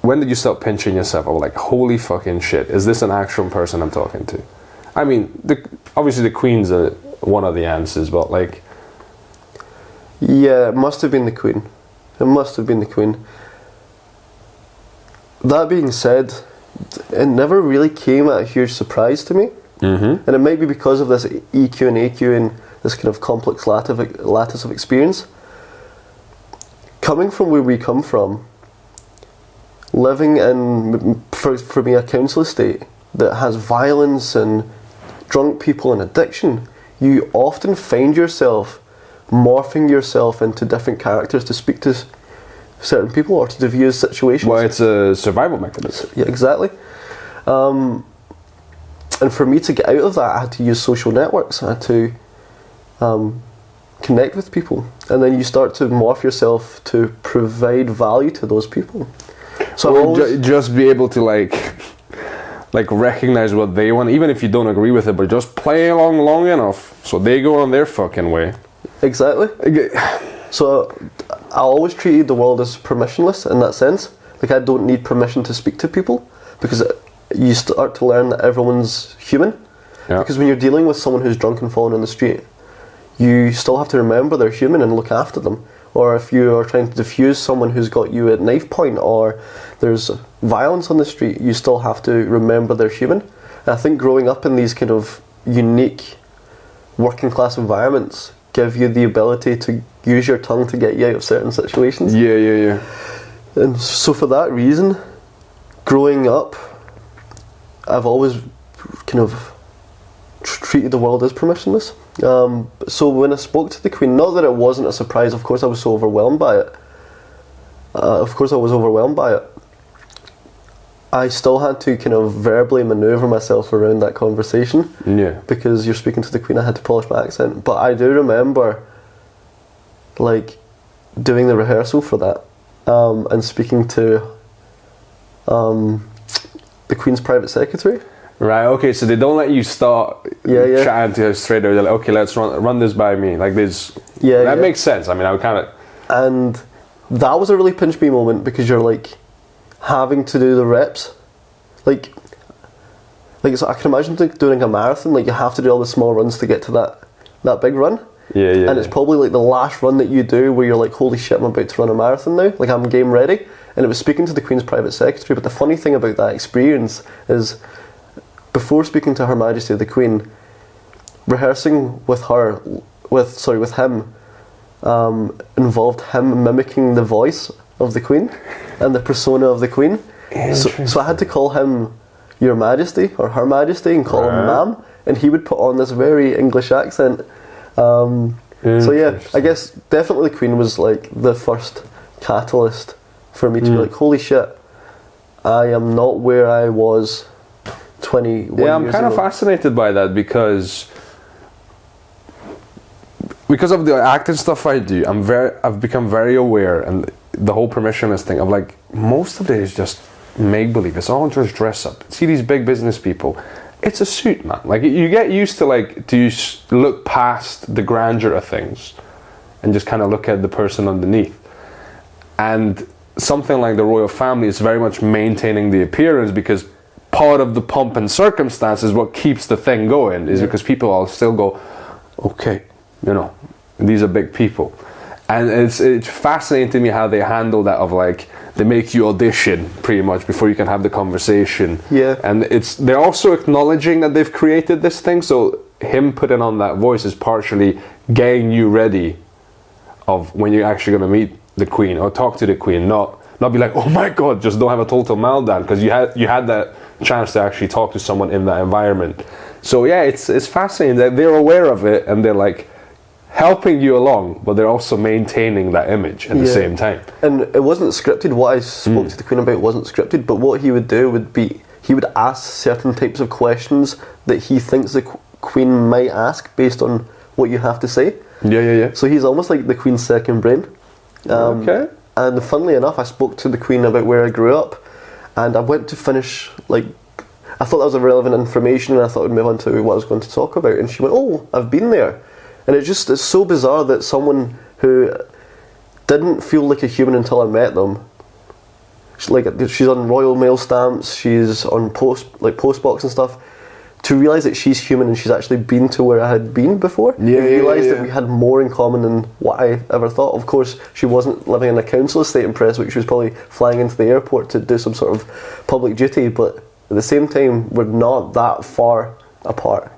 when did you start pinching yourself? Oh, like, holy fucking shit, is this an actual person I'm talking to? I mean, obviously the Queen's one of the answers, but like... Yeah, it must have been the Queen. It must have been the Queen. That being said, it never really came at a huge surprise to me. Mm-hmm. And it might be because of this EQ and AQ and this kind of complex lattice of experience. Coming from where we come from, living in, for me, a council estate that has violence and drunk people and addiction, you often find yourself morphing yourself into different characters to speak to certain people or to diffuse situations. Well, it's a survival mechanism. Yeah, exactly. And for me to get out of that, I had to use social networks. I had to connect with people, and then you start to morph yourself to provide value to those people. So just be able to like recognize what they want, even if you don't agree with it, but just play along long enough so they go on their fucking way. Exactly. So I always treated the world as permissionless in that sense. Like, I don't need permission to speak to people, because you start to learn that everyone's human. Yeah. Because when you're dealing with someone who's drunk and falling on the street, you still have to remember they're human and look after them. Or if you are trying to defuse someone who's got you at knife point, or there's violence on the street, you still have to remember they're human. And I think growing up in these kind of unique working class environments give you the ability to use your tongue to get you out of certain situations. Yeah. And so for that reason, growing up, I've always kind of treated the world as permissionless. So when I spoke to the Queen, not that it wasn't a surprise, of course I was so overwhelmed by it. I still had to kind of verbally manoeuvre myself around that conversation. Yeah. Because you're speaking to the Queen, I had to polish my accent. But I do remember, like, doing the rehearsal for that, and speaking to the Queen's private secretary. Right, okay, so they don't let you start chatting to her straight away. They're like, okay, let's run this by me. Like this. Yeah, that makes sense. I mean, I would kind of... And that was a really pinch me moment, because you're like having to do the reps. Like so I can imagine doing a marathon, like you have to do all the small runs to get to that big run. Yeah. And it's probably like the last run that you do where you're like, holy shit, I'm about to run a marathon now. Like, I'm game ready. And it was speaking to the Queen's private secretary. But the funny thing about that experience is, before speaking to Her Majesty the Queen, rehearsing with him involved him mimicking the voice of the Queen and the persona of the Queen. So I had to call him Your Majesty or Her Majesty and call him Ma'am, and he would put on this very English accent. So yeah, I guess definitely the Queen was like the first catalyst for me to be like, holy shit, I am not where I was 21 years ago. Yeah, I'm kind of fascinated by that because of the acting stuff I do. I've become very aware, and the whole permissionless thing of like, most of it is just make-believe. It's all just dress up. See these big business people, it's a suit, man. Like, you get used to look past the grandeur of things and just kind of look at the person underneath. And something like the royal family is very much maintaining the appearance, because part of the pomp and circumstance is what keeps the thing going, is because people all still go, okay, these are big people. And it's fascinating to me how they handle that, of like, they make you audition pretty much before you can have the conversation. Yeah. And they're also acknowledging that they've created this thing, so him putting on that voice is partially getting you ready of when you're actually going to meet the Queen or talk to the Queen, not be like, oh my god, just don't have a total meltdown, because you had that chance to actually talk to someone in that environment. So yeah, it's fascinating that they're aware of it and they're like helping you along, but they're also maintaining that image at the same time. And it wasn't scripted. What I spoke to the Queen about wasn't scripted, but what he would do would be, he would ask certain types of questions that he thinks the Queen might ask based on what you have to say. Yeah. So he's almost like the Queen's second brain. Okay. And funnily enough, I spoke to the Queen about where I grew up, and I went to finish, like, I thought that was irrelevant information, and I thought I'd move on to what I was going to talk about, and she went, oh, I've been there. And it's so bizarre that someone who didn't feel like a human until I met them she's on Royal Mail stamps, she's on Postbox and stuff. To realise that she's human and she's actually been to where I had been before, I realised that we had more in common than what I ever thought. Of course, she wasn't living in a council estate in Prestwick, she was probably flying into the airport to do some sort of public duty, but at the same time, we're not that far apart.